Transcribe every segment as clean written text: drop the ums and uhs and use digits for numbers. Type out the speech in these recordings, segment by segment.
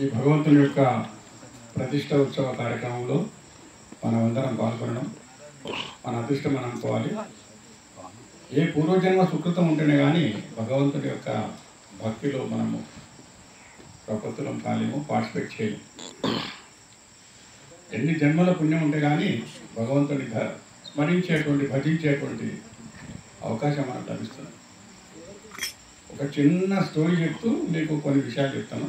ఈ భగవంతుని యొక్క ప్రతిష్ట ఉత్సవ కార్యక్రమంలో మనమందరం పాల్గొనడం మన అదృష్టం అని అనుకోవాలి. ఏ పూర్వజన్మ సుకృతం ఉంటేనే కానీ భగవంతుని యొక్క భక్తిలో మనము ప్రపత్తులం కాలేము, పార్టిసిపేట్ చేయలేము. ఎన్ని జన్మల పుణ్యం ఉంటే కానీ భగవంతుని స్మరించేటువంటి భజించేటువంటి అవకాశం మనకు లభిస్తుంది. ఒక చిన్న స్టోరీ చెప్తూ మీకు కొన్ని విషయాలు చెప్తాను.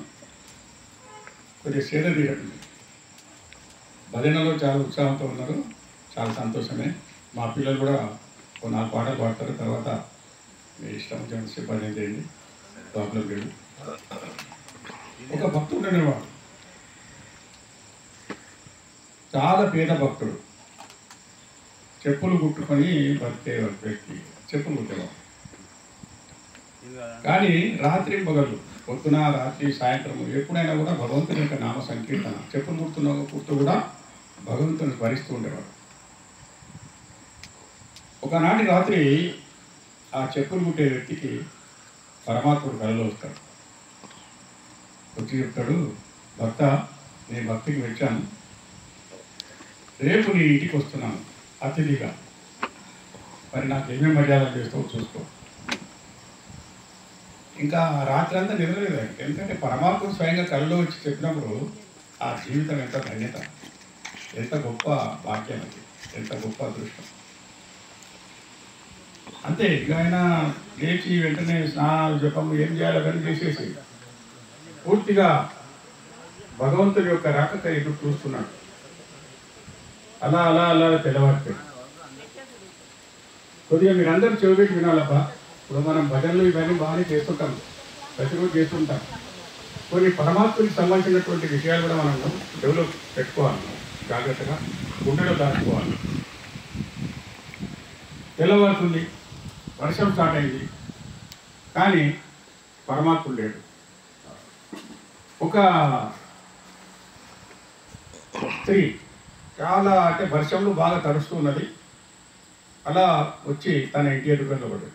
కొద్దిగా సేద తీరండి. భజనలో చాలా ఉత్సాహంతో ఉన్నారు, చాలా సంతోషమే. మా పిల్లలు కూడా కొన్ని 4 పాటలు పాడతారు. తర్వాత మీ ఇష్టం వచ్చిన భజన చేయండి, ప్రాబ్లం లేదు. ఒక భక్తుడు అనేవాడు, చాలా పేద భక్తుడు. చెప్పులు కుట్టుకొని బతికే వ్యక్తి, చెప్పులు కుట్టేవాడు. కానీ రాత్రి పగలు, పొద్దున రాత్రి సాయంత్రం ఎప్పుడైనా కూడా భగవంతుని యొక్క నామ సంకీర్తన, చెప్పులు కుడుతూ కూడా భగవంతుని స్మరిస్తూ ఉండేవాడు. ఒకనాటి రాత్రి ఆ చెప్పులు కుట్టే వ్యక్తికి పరమాత్ముడు కలలో వస్తాడు. వచ్చి చెప్తాడు, భక్త, నేను భక్తికి వచ్చాను, రేపు నీ ఇంటికి వస్తున్నాను అతిథిగా, మరి నాకు ఏమేమి మర్యాదలు చేస్తావో చూసుకో. ఇంకా రాత్రి అంతా నిద్రలేదు. ఎందుకంటే పరమాత్ముడు స్వయంగా కళ్ళలో వచ్చి చెప్పినప్పుడు ఆ జీవితం ఎంత ధన్యత, ఎంత గొప్ప వాక్యం, అది ఎంత గొప్ప అదృష్టం. అంతే. ఇక ఆయన లేచి వెంటనే స్నానాలు జపము ఏం చేయాలో కానీ చేసేసి పూర్తిగా భగవంతుడి యొక్క రాకకై ఎదురు చూస్తున్నాడు. అలా అలా అలా తెల్లవారిపోయి కొద్దిగా మీరందరూ చెవిపెట్టి వినాలబ్బా. ఇప్పుడు మనం భజనలు ఇవన్నీ బాగానే చేస్తుంటాం, ప్రతిరోజు చేస్తుంటాం. కొన్ని పరమాత్మకి సంబంధించినటువంటి విషయాలు కూడా మనం డెవలప్ పెట్టుకోవాలి, జాగ్రత్తగా గుండెలో దాచుకోవాలి. తెల్లవారుతుంది, వర్షం స్టార్ట్ అయింది, కానీ పరమాత్ముడు లేడు. ఒక స్త్రీ చాలా అంటే వర్షంలో బాగా తడుస్తూ ఉన్నది. అలా వచ్చి తన ఇంటి ఎదురుగా పడ్డది.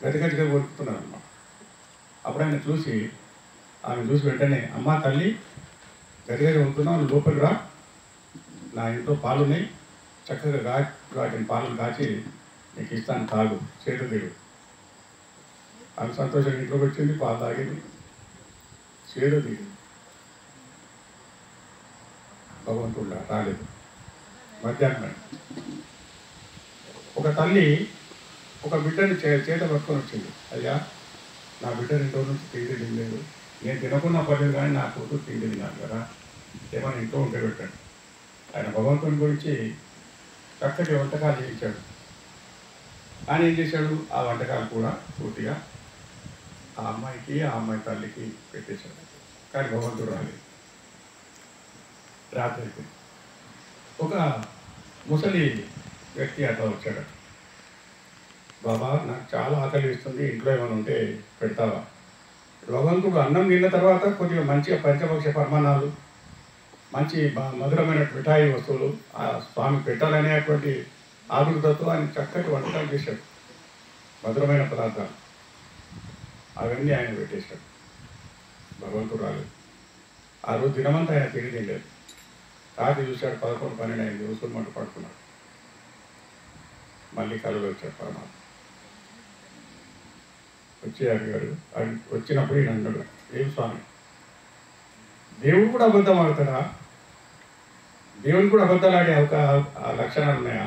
గతిగతిగా కొడుకుతున్నాడు అన్నమాట. అప్పుడు ఆయన చూసి, ఆమె చూసి వెంటనే, అమ్మ తల్లి, గతిగతి కొడుకున్నావు, లోపలికి రా, నా ఇంట్లో పాలున్నాయి, చక్కగా వాటిని పాలను కాచి నీకు ఇస్తాను, తాగు, చేతులు తీరు. ఆమె సంతోషంగా ఇంట్లోకి వచ్చింది, పాలు తాగింది, చేతులు తీరు. భగవంతుడు రాలేదు. మధ్యాహ్నం ఒక తల్లి ఒక బిడ్డని చేత పట్టుకొని వచ్చింది. అయ్యా, నా బిడ్డ 2 రోజుల నుంచి తిండి తినలేదు, నేను తినకున్నా పర్లేదు కానీ నా కూతురు తిండి తిన్నాను కదా, ఏమైనా ఇంట్లో ఉంటే పెట్టండి. ఆయన భగవంతుని గురించి చక్కటి వంటకాలు చేయించాడు. ఆయన ఏం చేశాడు, ఆ వంటకాలు కూడా పూర్తిగా ఆ అమ్మాయికి, ఆ అమ్మాయి తల్లికి పెట్టేశాడు. కానీ భగవంతుడు రాలేదు. రాత్రి అయిపోయింది. ఒక ముసలి వ్యక్తి అట్లా వచ్చాడు. బాబా, నాకు చాలా ఆకలి ఇస్తుంది, ఇంట్లో ఏమైనా ఉంటే పెడతావా? భగవంతుడు అన్నం తిన్న తర్వాత కొద్దిగా మంచిగా పంచభక్ష పరమాణాలు, మంచి మధురమైన మిఠాయి వస్తువులు ఆ స్వామి పెట్టాలనేటువంటి ఆదుర్తతో ఆయన చక్కటి వంటకాలు చేశాడు. మధురమైన పదార్థాలు అవన్నీ ఆయన పెట్టేశాడు. భగవంతుడు రాలేదు. ఆ రోజు దినమంతా ఆయన తిరిగి తినలేదు. రాత్రి చూశాడు, 11, 12 అయింది, ఉసులు మంట పడుకున్నాడు. మళ్ళీ కలలో వచ్చాడు పరమాత్మ. వచ్చి అడిగాడు. వచ్చినప్పుడు ఈయన అన్నాడు, ఏం స్వామి, దేవుడు కూడా అబద్ధం ఆడుతాడా? దేవుని కూడా అబద్ధాలు ఆడే ఆ లక్షణాలు ఉన్నాయా?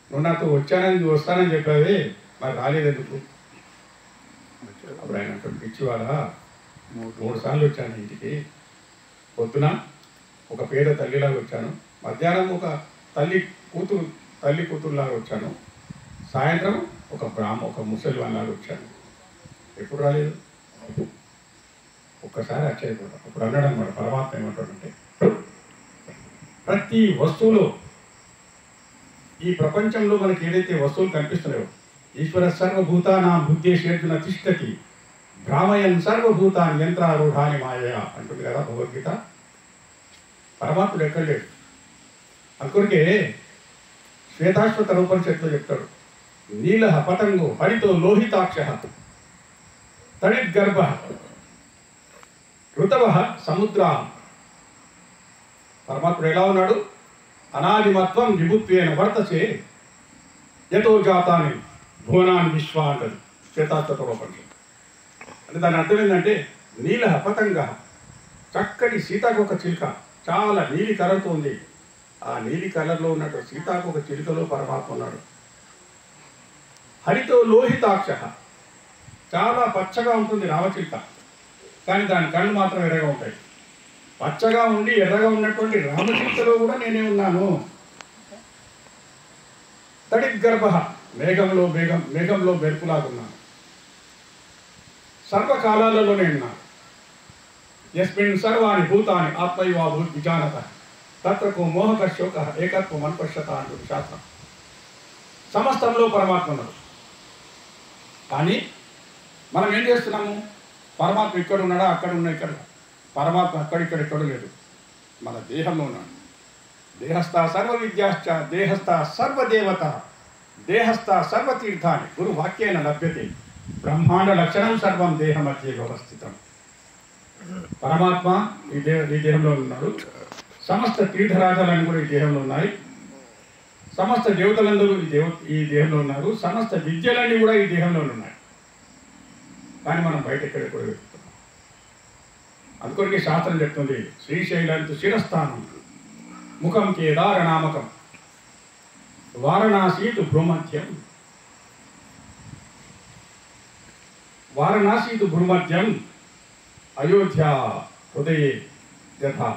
నువ్వు నాతో వస్తానని చెప్పావి, మరి రాలేదు ఎందుకు? అప్పుడు ఆయన పిచ్చివాడా, 3 సార్లు వచ్చాను ఇంటికి. పొద్దున ఒక పేద తల్లిలాగా వచ్చాను, మధ్యాహ్నం ఒక తల్లి కూతురులాగా వచ్చాను, సాయంత్రం ఒక ముసలివాళ్ళలాగా వచ్చాను. ఎప్పుడు రాలేదు? ఒక్కసారి ఆశ్చర్యపోతాం. అప్పుడు అన్నాడు అనమాట పరమాత్మ, ఏమంటాడంటే, ప్రతి వస్తువులో, ఈ ప్రపంచంలో మనకి ఏదైతే వస్తువులు కనిపిస్తున్నాయో, ఈశ్వర సర్వభూతానాం బుద్ధేషేర్జున తిష్టతి భ్రామయన్ సర్వభూతాన్ని యంత్రారూఢాని మాయ అంటుంది కదా భగవద్గీత. పరమాత్ముడు ఎక్కడ లేడు. అందుకొరికే శ్వేతాశ్వత రూపనిషత్తులో చెప్తాడు, నీల పతంగో హరితో లోహితాక్ష తడిద్గర్భ ఋతవ సముద్ర. పరమాత్ముడు ఎలా ఉన్నాడు? అనాదిమత్వం విభుత్వేన వర్తసే యతో జాతాని భువనాన్ని విశ్వ అంటది శ్వేతాశ్వతోపనిషత్తు. అంటే దాని అర్థం ఏంటంటే నీల పతంగ, చక్కటి సీతాకొక చిలుక, చాలా నీలి కలర్తో ఉంది. ఆ నీలి కలర్లో ఉన్నట్టు సీతాకొక చిలుకలో పరమాత్మ ఉన్నాడు. హరితో లోహితాక్ష, చాలా పచ్చగా ఉంటుంది రామచిలుక, కానీ దాని కళ్ళు మాత్రం ఎర్రగా ఉంటాయి. పచ్చగా ఉండి ఎర్రగా ఉన్నటువంటి రామచిలుకలో కూడా నేనే ఉన్నాను. తడిగర్భ, మేఘంలో మెరుపులాగున్నాను. సర్వకాలాలలోనే ఉన్నాను. యస్మిన్ సర్వాణి భూతాని ఆత్మైవాభూత్ విజానత తత్రకు మోహక శోక ఏకత్వం అనుపశ్యత అంటుంది శాస్త్రం. సమస్తంలో పరమాత్మ ఉన్నాడు. కానీ మనం ఏం చేస్తున్నాము? పరమాత్మ ఇక్కడ ఉన్నాడా, అక్కడ ఉన్నా, ఇక్కడ. పరమాత్మ అక్కడిక్కడ లేదు, మన దేహంలో ఉన్నాడు. దేహస్థ సర్వ విద్యాశ్చ దేహస్థ సర్వదేవత దేహస్థ సర్వతీర్థాన్ని గురు వాక్యేన లభ్యతే బ్రహ్మాండ లక్షణం సర్వం దేహ మధ్య వ్యవస్థితం. పరమాత్మ ఈ దేహంలో ఉన్నాడు. సమస్త తీర్థరాజాలను కూడా ఈ దేహంలో ఉన్నాయి. సమస్త దేవతలందరూ ఈ దేహంలో ఉన్నారు. సమస్త విద్యలన్నీ కూడా ఈ దేహంలో ఉన్నాయి. కానీ మనం బయట ఎక్కడెక్కడ వెతుకుతున్నాం. అందుకొరికి శాస్త్రం చెప్తుంది, శ్రీశైలంతు శిరస్థానం ముఖం కేదారనామకం వారణాసీతు భ్రూమధ్యం అయోధ్య హృదయే యథా